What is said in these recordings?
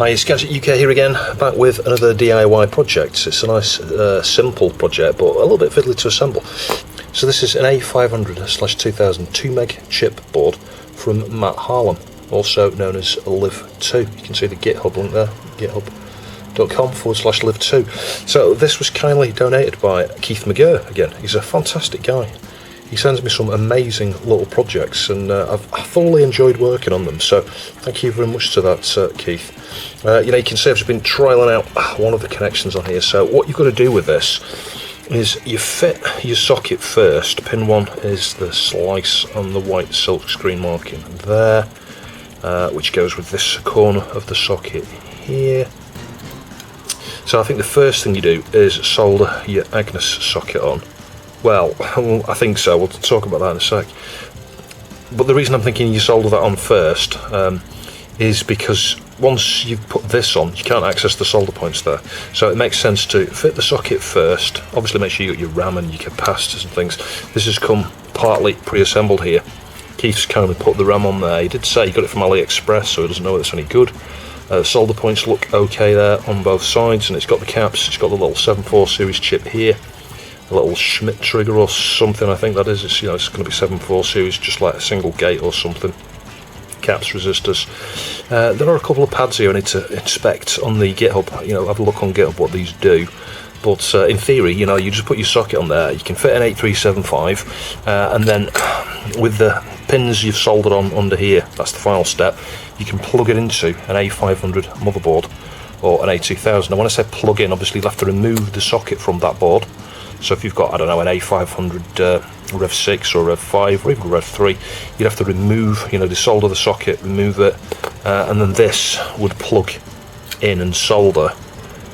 Hi, it's Gadget UK here again, back with another DIY project. It's a nice, simple project, but a little bit fiddly to assemble. So this is an A500/2000 2meg chip board from Matt Harlan, also known as LIV2. You can see the GitHub link there, github.com/LIV2. So this was kindly donated by Keith McGurr again. He's a fantastic guy. He sends me some amazing little projects, and I've thoroughly enjoyed working on them. So thank you very much to that, Keith. You can see I've just been trialling out one of the connections on here. So what you've got to do with this is you fit your socket first. Pin 1 is the slice on the white silk screen marking there, which goes with this corner of the socket here. So I think the first thing you do is solder your Agnes socket on. Well, I think so. We'll talk about that in a sec. But the reason I'm thinking you solder that on first is because once you've put this on, you can't access the solder points there. So it makes sense to fit the socket first. Obviously make sure you got your RAM and your capacitors and things. This has come partly pre-assembled here. Keith's kindly put the RAM on there. He did say he got it from AliExpress, so he doesn't know whether it's any good. Solder points look okay there on both sides, and it's got the caps. It's got the little 7.4 series chip here. A little Schmidt trigger or something, I think that is. It's, it's going to be 7.4 series, just like a single gate or something. Caps, resistors. There are a couple of pads here I need to inspect on the GitHub. Have a look on GitHub what these do. But in theory, you just put your socket on there. You can fit an 8375, and then with the pins you've soldered on under here, that's the final step. You can plug it into an A500 motherboard or an A2000. Now, when I say plug in, obviously you'll have to remove the socket from that board. So if you've got, I don't know, an A500 Rev 6 or Rev 5 or even Rev 3, you'd have to remove, desolder the socket, remove it, and then this would plug in and solder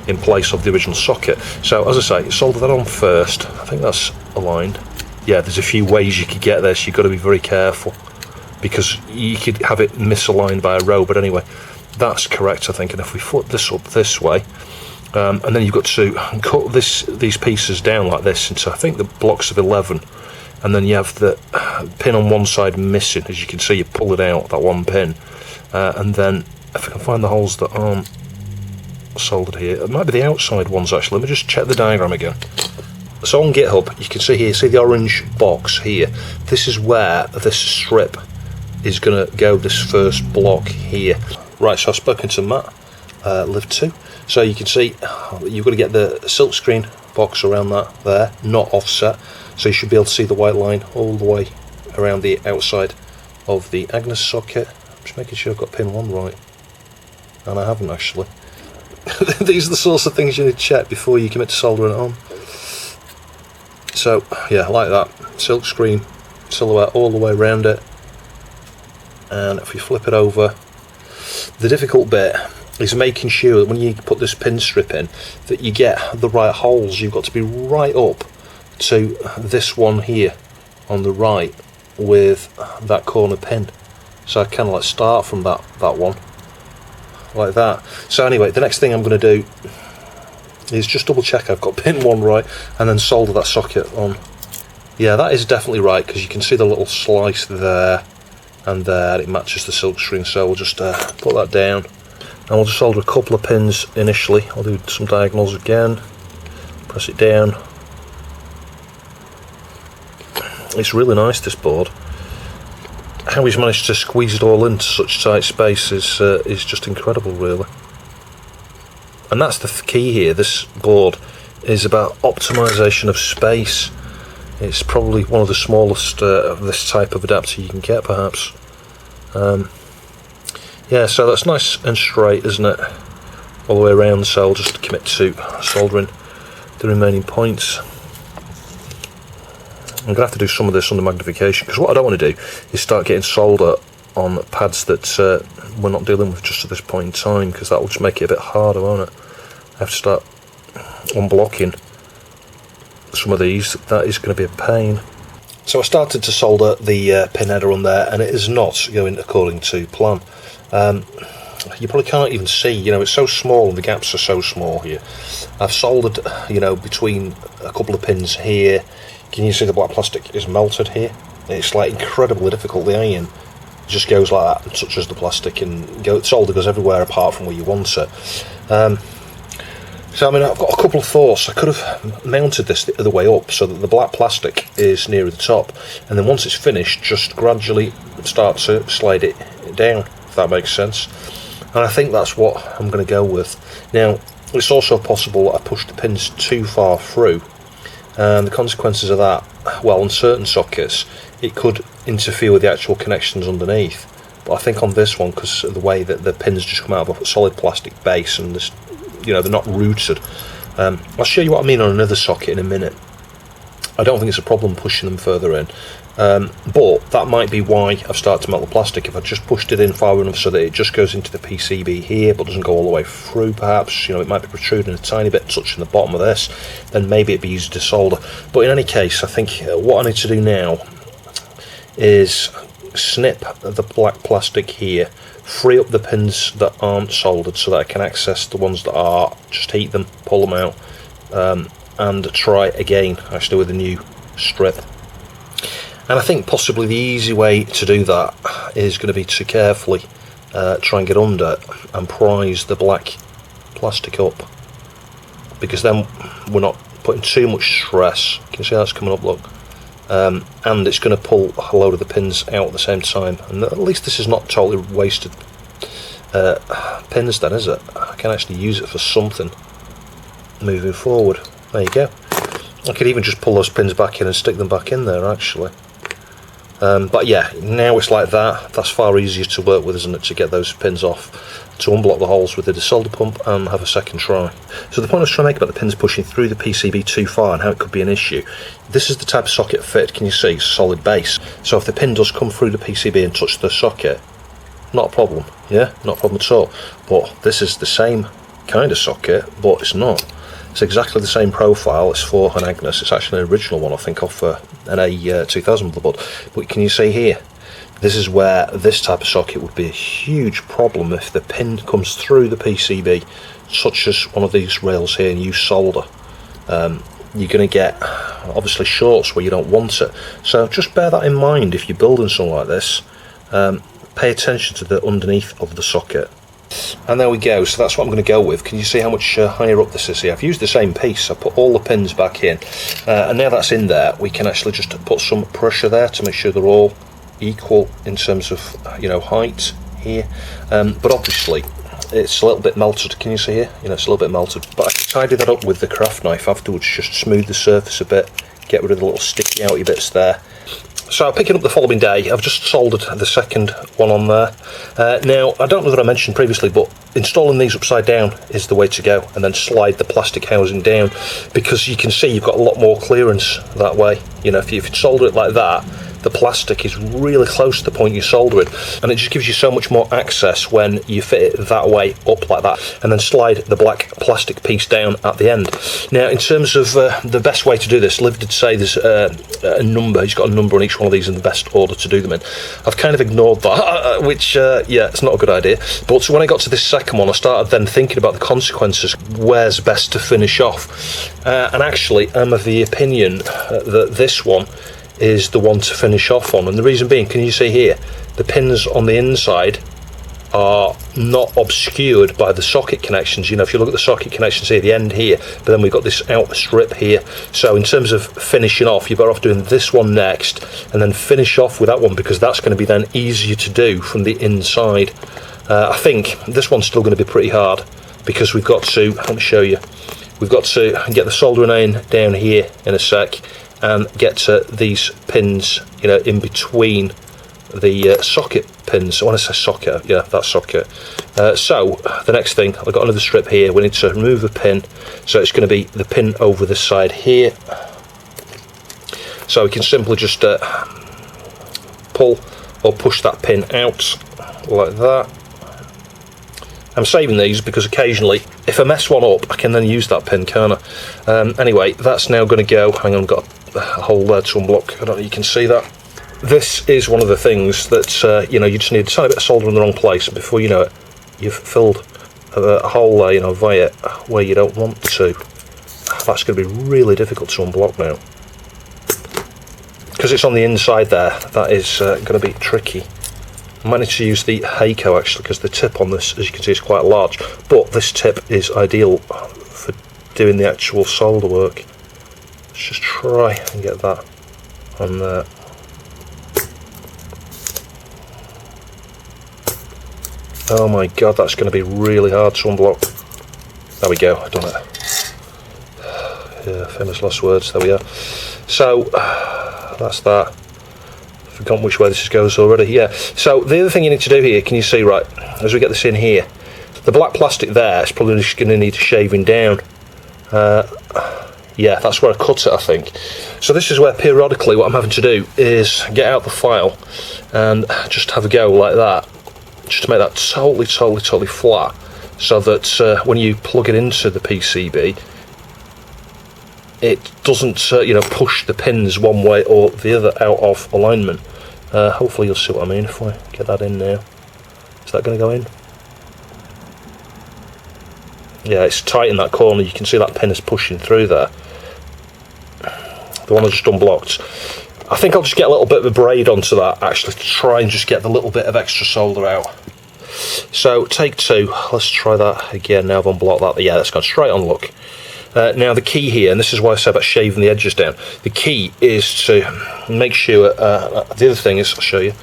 in place of the original socket. So as I say, solder that on first. I think that's aligned. Yeah, there's a few ways you could get this. You've got to be very careful because you could have it misaligned by a row, but anyway, that's correct, I think. And if we foot this up this way, and then you've got to cut these pieces down like this into, I think, the blocks of 11, and then you have the pin on one side missing. As you can see, you pull it out, that one pin, and then if I can find the holes that aren't soldered here, it might be the outside ones actually. Let me just check the diagram again. So on GitHub, you can see here, see the orange box here, this is where this strip is going to go, this first block here. Right, so I've spoken to Matt, LIV2. So you can see you've got to get the silk screen box around that there, not offset. So you should be able to see the white line all the way around the outside of the Agnes socket. I'm just making sure I've got pin 1 right. And I haven't actually. These are the sorts of things you need to check before you commit to soldering it on. So yeah, like that. Silk screen silhouette all the way around it. And if we flip it over, the difficult bit is making sure that when you put this pin strip in that you get the right holes. You've got to be right up to this one here on the right with that corner pin. So I kind of like start from that one like that. So anyway, the next thing I'm going to do is just double check I've got pin 1 right and then solder that socket on. Yeah, that is definitely right because you can see the little slice there and there. It matches the silk screen, so we'll just put that down. And we'll just solder a couple of pins initially. I'll do some diagonals again. Press it down. It's really nice, this board. How he's managed to squeeze it all into such tight space is just incredible, really. And that's the key here. This board is about optimization of space. It's probably one of the smallest of this type of adapter you can get, perhaps. Yeah, so that's nice and straight, isn't it? All the way around, so I'll just commit to soldering the remaining points. I'm going to have to do some of this under magnification, because what I don't want to do is start getting solder on pads that we're not dealing with just at this point in time, because that will just make it a bit harder, won't it? I have to start unblocking some of these. That is going to be a pain. So I started to solder the pin header on there, and it is not going according to plan. You probably can't even see, it's so small and the gaps are so small here. I've soldered, between a couple of pins here. Can you see the black plastic is melted here? It's like incredibly difficult. The iron It just goes like that and touches the plastic, and solder goes everywhere apart from where you want it. So I mean, I've got a couple of thoughts. I could have mounted this the other way up so that the black plastic is nearer the top, and then once it's finished, just gradually start to slide it down, if that makes sense. And I think that's what I'm going to go with. Now, it's also possible that I pushed the pins too far through, and the consequences of that, well, on certain sockets, it could interfere with the actual connections underneath. But I think on this one, because of the way that the pins just come out of a solid plastic base, and this, they're not rooted. I'll show you what I mean on another socket in a minute. I don't think it's a problem pushing them further in, but that might be why I've started to melt the plastic. If I just pushed it in far enough so that it just goes into the PCB here but doesn't go all the way through, perhaps, it might be protruding a tiny bit, touching the bottom of this, then maybe it'd be easy to solder. But in any case, I think what I need to do now is snip the black plastic here, free up the pins that aren't soldered so that I can access the ones that are, just heat them, pull them out, and try again actually with a new strip. And I think possibly the easy way to do that is going to be to carefully try and get under and prise the black plastic up, because then we're not putting too much stress. You can see that's coming up, look. And it's going to pull a load of the pins out at the same time, and at least this is not totally wasted pins then, is it? I can actually use it for something moving forward. There you go. I could even just pull those pins back in and stick them back in there actually. But yeah, now it's like that. That's far easier to work with, isn't it, to get those pins off, to unblock the holes with the desolder pump and have a second try. So the point I was trying to make about the pins pushing through the PCB too far and how it could be an issue, this is the type of socket fit, can you see, it's a solid base. So if the pin does come through the PCB and touch the socket, not a problem, yeah, not a problem at all. But this is the same kind of socket, but it's not. It's exactly the same profile. It's for an Agnes. It's actually an original one, I think, off an A2000 motherboard. But can you see here? This is where this type of socket would be a huge problem if the pin comes through the PCB, touches one of these rails here, and you solder. You're going to get, obviously, shorts where you don't want it. So just bear that in mind if you're building something like this. Pay attention to the underneath of the socket. And there we go, so that's what I'm going to go with. Can you see how much higher up this is here? I've used the same piece, I put all the pins back in, and now that's in there, we can actually just put some pressure there to make sure they're all equal in terms of height here. But obviously it's a little bit melted, can you see here? It's a little bit melted, but I can tidy that up with the craft knife afterwards, just smooth the surface a bit, get rid of the little sticky outy bits there. So picking up the following day, I've just soldered the second one on there. Now, I don't know that I mentioned previously, but installing these upside down is the way to go, and then slide the plastic housing down, because you can see you've got a lot more clearance that way. If you solder it like that, the plastic is really close to the point you solder it, and it just gives you so much more access when you fit it that way up like that, and then slide the black plastic piece down at the end. Now, in terms of the best way to do this, Liv did say there's a number. He's got a number on each one of these in the best order to do them in. I've kind of ignored that, which yeah, it's not a good idea. But when I got to this second one, I started then thinking about the consequences. Where's best to finish off? And actually, I'm of the opinion that this one is the one to finish off on, and the reason being, can you see here, the pins on the inside are not obscured by the socket connections. If you look at the socket connections here, the end here, but then we've got this outer strip here. So in terms of finishing off, you're better off doing this one next and then finish off with that one, because that's going to be then easier to do from the inside. I think this one's still going to be pretty hard, because we've got to, let me show you, we've got to get the soldering iron down here in a sec and get to these pins, in between the socket pins. When I say socket, yeah, that's socket. So the next thing, I've got another strip here. We need to remove a pin, so it's going to be the pin over this side here. So we can simply just pull or push that pin out like that. I'm saving these because occasionally, if I mess one up, I can then use that pin, can't I? Anyway, that's now going to go. Hang on, I've got a hole there to unblock. I don't know if you can see that. This is one of the things that, you just need a tiny bit of solder in the wrong place, and before you know it, you've filled a hole there, via where you don't want to. That's going to be really difficult to unblock now. Because it's on the inside there, that is going to be tricky. I might need to use the Heiko actually, because the tip on this, as you can see, is quite large, but this tip is ideal for doing the actual solder work. Let's just try and get that on there. Oh my god, that's going to be really hard to unblock. There we go, I've done it. Yeah, famous last words, there we are. So, that's that. Forgotten which way this goes already. Yeah, so the other thing you need to do here, can you see, right, as we get this in here, the black plastic there is probably just going to need shaving down. Yeah, that's where I cut it, I think. So this is where periodically what I'm having to do is get out the file and just have a go like that, just to make that totally flat, so that when you plug it into the PCB, it doesn't you know, push the pins one way or the other out of alignment. Hopefully you'll see what I mean if I get that in now. Is that going to go in? Yeah, it's tight in that corner. You can see that pin is pushing through there. The one I just unblocked. I think I'll just get a little bit of a braid onto that actually, to try and just get the little bit of extra solder out. So take two, let's try that again. Now I've unblocked that. Yeah, that's gone straight on, look. Now the key here, and this is why I said about shaving the edges down, the key is to make sure, the other thing is, I'll show you,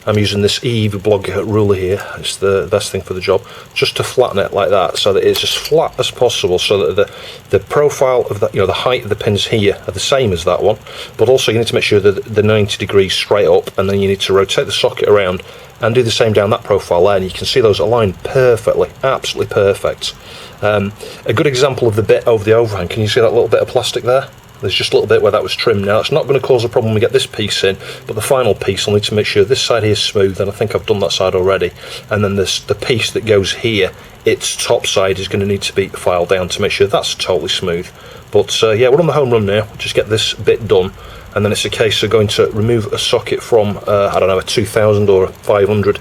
I'm using this EV blog ruler here, it's the best thing for the job, just to flatten it like that, so that it's as flat as possible, so that the profile of that, you know, the height of the pins here are the same as that one, but also you need to make sure that the 90 degrees straight up, and then you need to rotate the socket around and do the same down that profile there, and you can see those aligned perfectly, absolutely perfect. A good example of the bit over the overhang, can you see that little bit of plastic there? There's just a little bit where that was trimmed. Now it's not going to cause a problem when we get this piece in, but the final piece I'll need to make sure this side here is smooth, and I think I've done that side already, and then the piece that goes here, its top side is going to need to be filed down to make sure that's totally smooth. But yeah, we're on the home run now, just get this bit done, and then it's a case of going to remove a socket from I don't know, a 2000 or a 500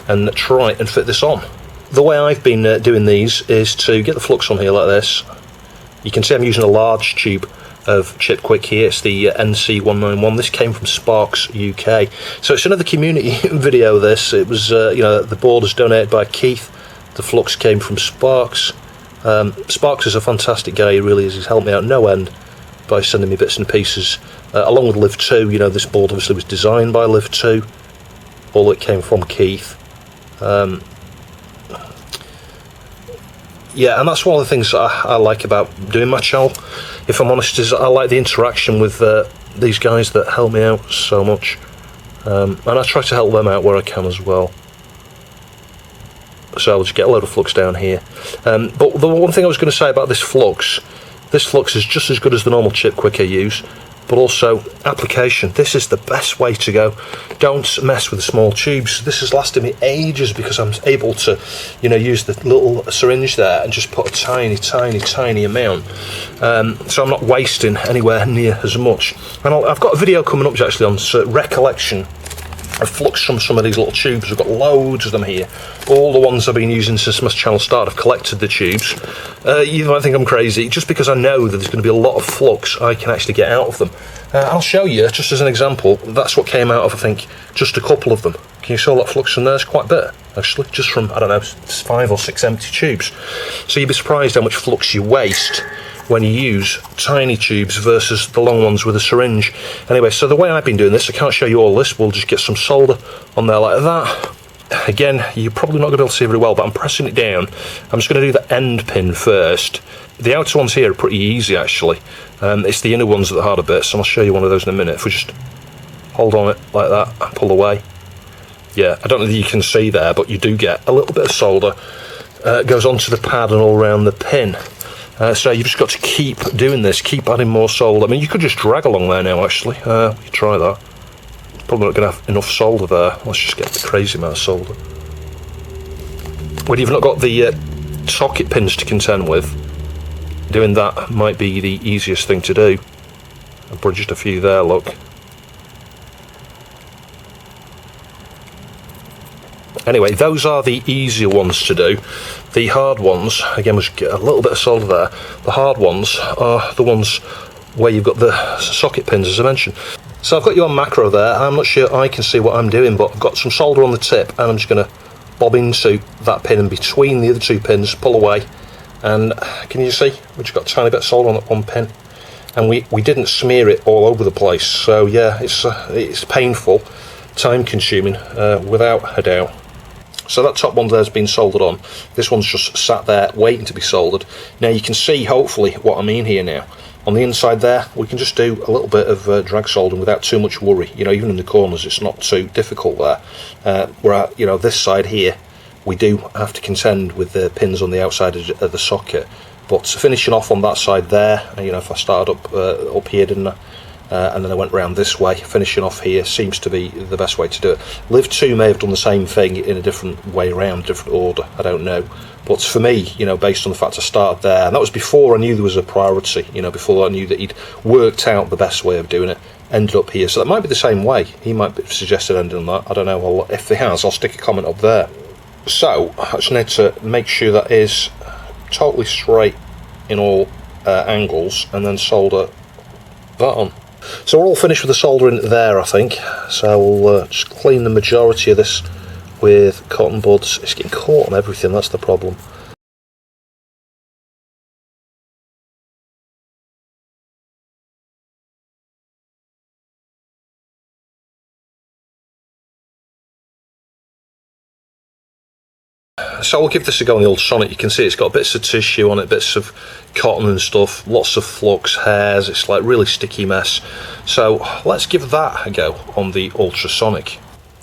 and try and fit this on. The way I've been doing these is to get the flux on here like this. You can see I'm using a large tube of Chip Quick here. It's the NC191. This came from Sparks UK. So it's another community video this. It was, you know, the board is donated by Keith. The flux came from Sparks. Sparks is a fantastic guy, he really is. He's helped me out no end by sending me bits and pieces. Along with LIV2, you know, this board obviously was designed by LIV2. All it came from Keith. Yeah, and that's one of the things that I like about doing my channel, if I'm honest, is I like the interaction with these guys that help me out so much, and I try to help them out where I can as well. So I'll just get a load of flux down here. But the one thing I was going to say about this flux is just as good as the normal Chip Quick I use, but also application. This is the best way to go. Don't mess with the small tubes. This has lasted me ages because I'm able to, you know, use the little syringe there and just put a tiny amount. So I'm not wasting anywhere near as much. And I've got a video coming up actually on recollection of flux from some of these little tubes. I've got loads of them here. All the ones I've been using since my channel started, I've collected the tubes. You might think I'm crazy, just because I know that there's going to be a lot of flux I can actually get out of them. I'll show you, just as an example, that's what came out of, I think, just a couple of them. Can you see all that flux in there? It's quite a bit, actually, just from, I don't know, 5 or 6 empty tubes. So you'd be surprised how much flux you waste when you use tiny tubes versus the long ones with a syringe. Anyway, so the way I've been doing this, I can't show you all this, we'll just get some solder on there like that. Again, you're probably not going to be able to see very well, but I'm pressing it down. I'm just going to do the end pin first. The outer ones here are pretty easy actually. It's the inner ones that are the harder bits, so I'll show you one of those in a minute. If we just hold on it like that and pull away. Yeah, I don't know if you can see there, but you do get a little bit of solder. Goes onto the pad and all around the pin. So you've just got to keep doing this, keep adding more solder. I mean, you could just drag along there now, actually. We could try that. Probably not going to have enough solder there. Let's just get the crazy amount of solder. When you've not got the socket pins to contend with, doing that might be the easiest thing to do. I've bridged a few there, look. Anyway, those are the easier ones to do. The hard ones, again, we'll just get a little bit of solder there. The hard ones are the ones where you've got the socket pins, as I mentioned. So I've got you on macro there. I'm not sure I can see what I'm doing, but I've got some solder on the tip, and I'm just going to bob into that pin, and between the other two pins, pull away. And can you see? We've just got a tiny bit of solder on that one pin, and we didn't smear it all over the place. So yeah, it's painful, time consuming, without a doubt. So that top one there's been soldered on. This one's just sat there waiting to be soldered. Now you can see hopefully what I mean here now. On the inside there, we can just do a little bit of drag soldering without too much worry. You know, even in the corners, it's not too difficult there. Where, you know, this side here, we do have to contend with the pins on the outside of the socket. But finishing off on that side there, you know, if I started up here, didn't I? And then I went round this way, finishing off here seems to be the best way to do it. LIV2 may have done the same thing in a different way around, different order, I don't know. But for me, you know, based on the fact I started there, and that was before I knew there was a priority, you know, before I knew that he'd worked out the best way of doing it, ended up here. So that might be the same way. He might have suggested ending on that, I don't know. If he has, I'll stick a comment up there. So, I just need to make sure that is totally straight in all angles, and then solder that on. So we're all finished with the soldering there, I think. So we'll just clean the majority of this with cotton buds. It's getting caught on everything, that's the problem. So we'll give this a go on the ultrasonic. You can see it's got bits of tissue on it, bits of cotton and stuff, lots of flux, hairs. It's like really sticky mess. So let's give that a go on the ultrasonic.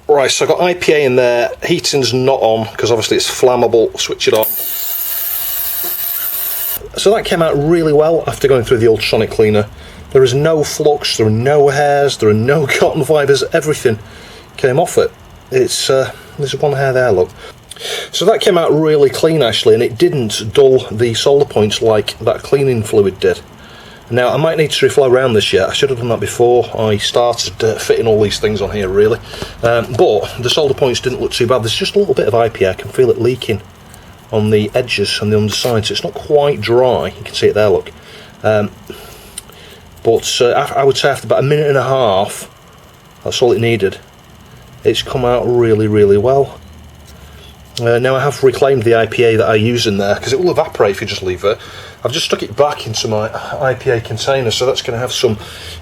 Right, so I've got IPA in there. Heating's not on because obviously it's flammable. Switch it on. So that came out really well after going through the ultrasonic cleaner. There is no flux, there are no hairs, there are no cotton fibres. Everything came off it. It's there's one hair there, look. So that came out really clean actually, and it didn't dull the solder points like that cleaning fluid did. Now I might need to reflow around this yet. I should have done that before I started fitting all these things on here really. But the solder points didn't look too bad. There's just a little bit of IPA. I can feel it leaking on the edges and the underside, so it's not quite dry. You can see it there, look. But I would say after about a minute and a half, that's all it needed. It's come out really, really well. Now I have reclaimed the IPA that I use in there because it will evaporate if you just leave it. I've just stuck it back into my IPA container, so that's going to have some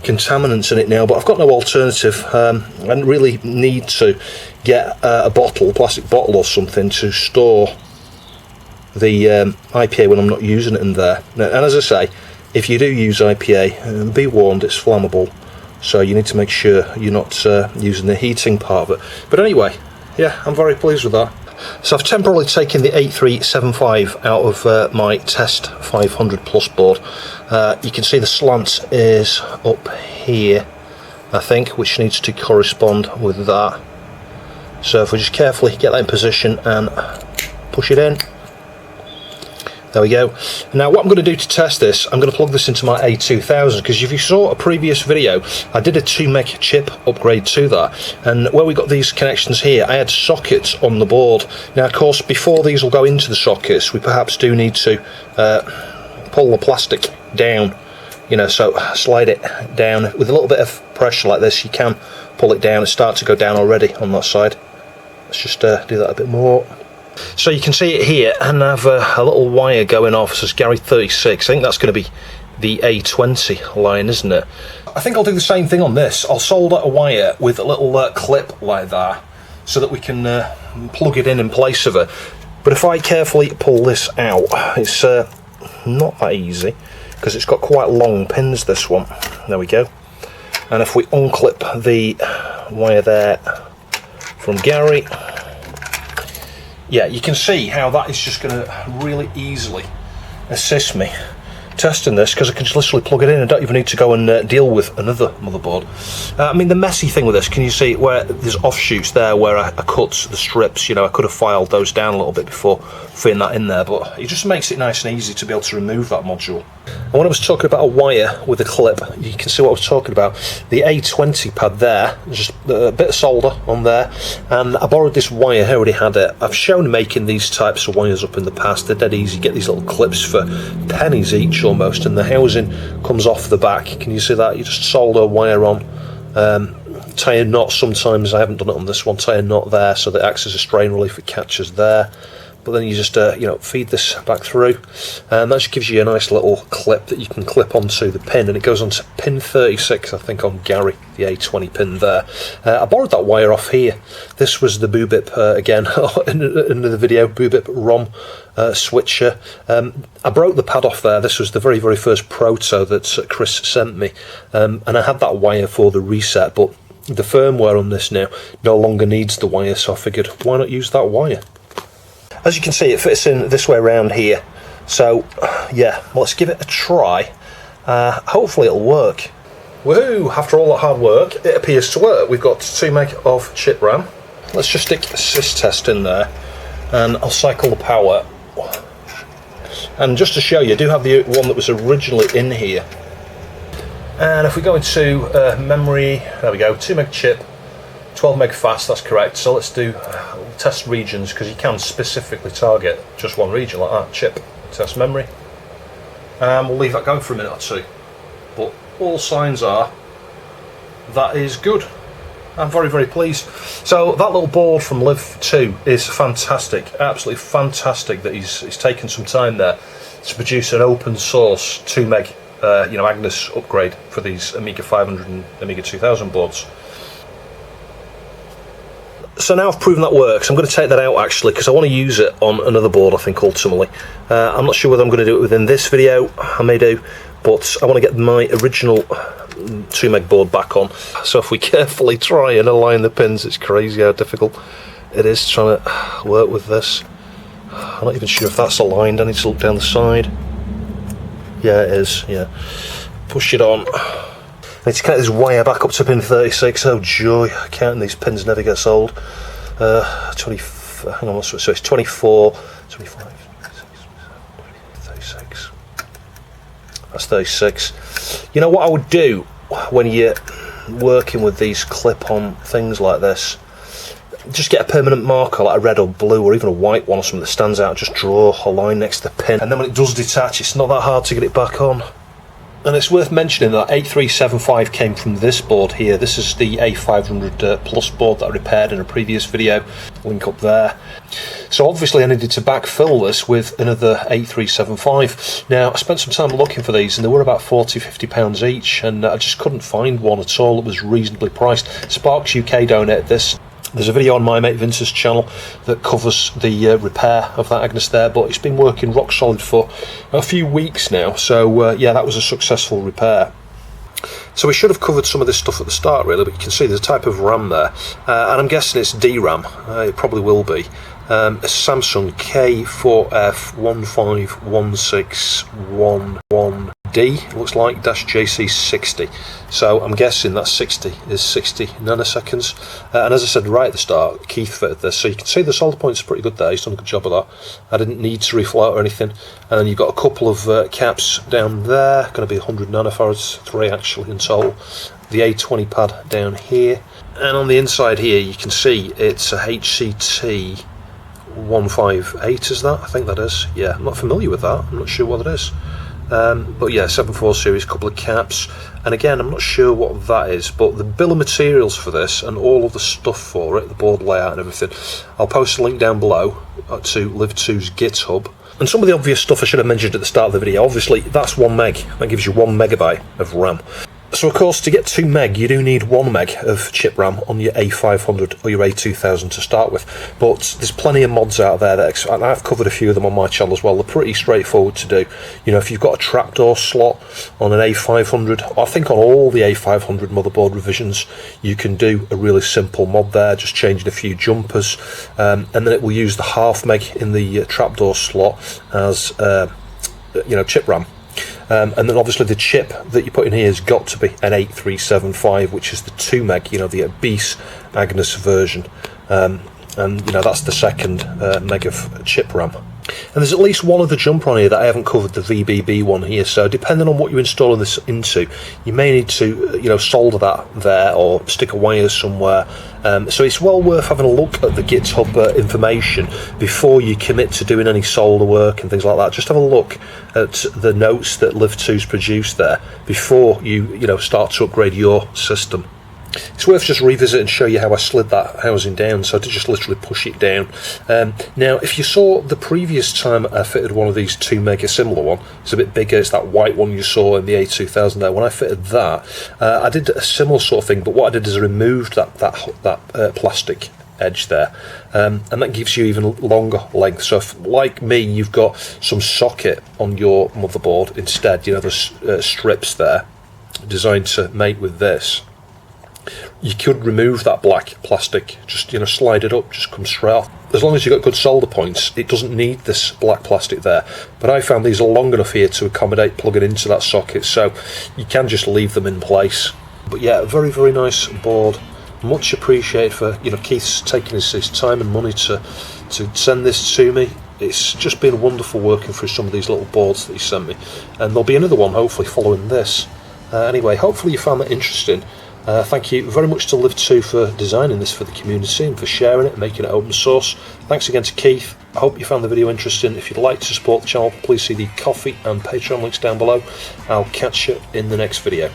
contaminants in it now, but I've got no alternative. I didn't really need to get a bottle, a plastic bottle or something to store the IPA when I'm not using it in there. Now, and as I say, if you do use IPA, be warned, it's flammable, so you need to make sure you're not using the heating part of it. But anyway, yeah, I'm very pleased with that. So I've temporarily taken the 8375 out of my test 500 plus board. You can see the slant is up here, I think, which needs to correspond with that. So if we just carefully get that in position and push it in. There we go. Now what I'm going to do to test this, I'm going to plug this into my A2000, because if you saw a previous video, I did a 2 meg chip upgrade to that, and where we got these connections here, I had sockets on the board. Now of course, before these will go into the sockets, we perhaps do need to pull the plastic down, you know, so slide it down with a little bit of pressure like this. You can pull it down. It's starting to go down already on that side. Let's just do that a bit more. So you can see it here, and I have a little wire going off. It says Gary 36. I think that's going to be the A20 line, isn't it? I think I'll do the same thing on this. I'll solder a wire with a little clip like that, so that we can plug it in place of it. But if I carefully pull this out, it's not that easy, because it's got quite long pins, this one. There we go. And if we unclip the wire there from Gary, yeah, you can see how that is just going to really easily assist me testing this, because I can just literally plug it in and don't even need to go and deal with another motherboard. I mean, the messy thing with this, can you see where there's offshoots there where I cut the strips? You know, I could have filed those down a little bit before fitting that in there, but it just makes it nice and easy to be able to remove that module. And when I was talking about a wire with a clip, you can see what I was talking about. The A20 pad there, just a bit of solder on there, and I borrowed this wire. I already had it. I've shown making these types of wires up in the past. They're dead easy. You get these little clips for pennies each almost, and the housing comes off the back. Can you see that? You just solder a wire on, Tie a knot sometimes. I haven't done it on this one. Tie a knot there so that it acts as a strain relief. It catches there. But then you just feed this back through, and that just gives you a nice little clip that you can clip onto the pin, and it goes onto pin 36, I think, on Gary, the A20 pin there. I borrowed that wire off here. This was the Boobip, again, in the video, Boobip ROM switcher. I broke the pad off there. This was the very, very first proto that Chris sent me, and I had that wire for the reset, but the firmware on this now no longer needs the wire, so I figured, why not use that wire? As you can see, it fits in this way around here. So, yeah, let's give it a try. Hopefully it'll work. Woohoo! After all that hard work, it appears to work. We've got 2 meg of chip RAM. Let's just stick a sys test in there, and I'll cycle the power. And just to show you, I do have the one that was originally in here. And if we go into memory, there we go, 2 meg chip, 12 meg fast, that's correct. So let's do test regions, because you can specifically target just one region like that. Chip, test memory. We'll leave that going for a minute or two. But all signs are that is good. I'm very, very pleased. So that little board from LIV2 is fantastic, absolutely fantastic that he's taken some time there to produce an open source 2 meg Agnes upgrade for these Amiga 500 and Amiga 2000 boards. So now I've proven that works, I'm going to take that out actually, because I want to use it on another board, I think, ultimately. I'm not sure whether I'm going to do it within this video, I may do, but I want to get my original 2 meg board back on. So if we carefully try and align the pins, it's crazy how difficult it is trying to work with this. I'm not even sure if that's aligned. I need to look down the side. Yeah, it is, yeah. Push it on. I need to connect this wire back up to pin 36. Oh joy, counting these pins never gets old. 20, hang on, so it's 24, 25, 36. That's 36. You know what I would do when you're working with these clip-on things like this? Just get a permanent marker, like a red or blue or even a white one or something that stands out. Just draw a line next to the pin, and then when it does detach, it's not that hard to get it back on. And it's worth mentioning that 8375 came from this board here. This is the A500 Plus board that I repaired in a previous video. Link up there. So obviously I needed to backfill this with another 8375. Now I spent some time looking for these, and they were about £40–50 each, and I just couldn't find one at all that was reasonably priced. Sparks UK donated this. There's a video on my mate Vince's channel that covers the repair of that Agnes there, but it's been working rock solid for a few weeks now, so yeah, that was a successful repair. So we should have covered some of this stuff at the start really, but you can see there's a type of RAM there, and I'm guessing it's DRAM, it probably will be. A Samsung K4F1516111D, looks like, -JC60. So I'm guessing that 60 is 60 nanoseconds. And as I said right at the start, Keith fitted this, so you can see the solder points are pretty good there. He's done a good job of that. I didn't need to reflow or anything. And then you've got a couple of caps down there, going to be 100 nanofarads, 3 actually in total. The A20 pad down here. And on the inside here, you can see it's a HCT 158, is that? I think that is. Yeah, I'm not familiar with that. I'm not sure what it is. But yeah, 74 series, couple of caps. And again, I'm not sure what that is, but the bill of materials for this and all of the stuff for it, the board layout and everything, I'll post a link down below to LIV2's GitHub. And some of the obvious stuff I should have mentioned at the start of the video. Obviously, that's 1 meg. That gives you 1 megabyte of RAM. So of course, to get 2 meg, you do need 1 meg of chip RAM on your A500 or your A2000 to start with. But there's plenty of mods out there that I've covered a few of them on my channel as well. They're pretty straightforward to do. You know, if you've got a trapdoor slot on an A500, I think on all the A500 motherboard revisions, you can do a really simple mod there, just changing a few jumpers, and then it will use the half meg in the trapdoor slot as chip RAM. And then obviously the chip that you put in here has got to be an 8375, which is the 2 meg, the Beast Agnes version, and that's the 2nd meg of chip RAM. And there's at least one other jumper on here that I haven't covered, the VBB one here, so depending on what you're installing this into, you may need to solder that there or stick a wire somewhere. So it's well worth having a look at the GitHub information before you commit to doing any solder work and things like that. Just have a look at the notes that LIV2's produced there before you start to upgrade your system. It's worth just revisiting and show you how I slid that housing down, so to just literally push it down. Now, if you saw the previous time I fitted one of these 2 meg, a similar one, it's a bit bigger, it's that white one you saw in the A2000 there. When I fitted that, I did a similar sort of thing, but what I did is I removed that plastic edge there, and that gives you even longer length. So if, like me, you've got some socket on your motherboard instead, you know, there's strips there designed to mate with this, you could remove that black plastic, just, you know, slide it up, just come straight off. As long as you've got good solder points, it doesn't need this black plastic there. But I found these are long enough here to accommodate plugging into that socket, so you can just leave them in place. But yeah, a very, very nice board. Much appreciated for, you know, Keith's taking his time and money to send this to me. It's just been wonderful working through some of these little boards that he sent me, and there'll be another one hopefully following this. Anyway, hopefully you found that interesting. Thank you very much to LIV2 for designing this for the community and for sharing it and making it open source. Thanks again to Keith. I hope you found the video interesting. If you'd like to support the channel, please see the Ko-fi and Patreon links down below. I'll catch you in the next video.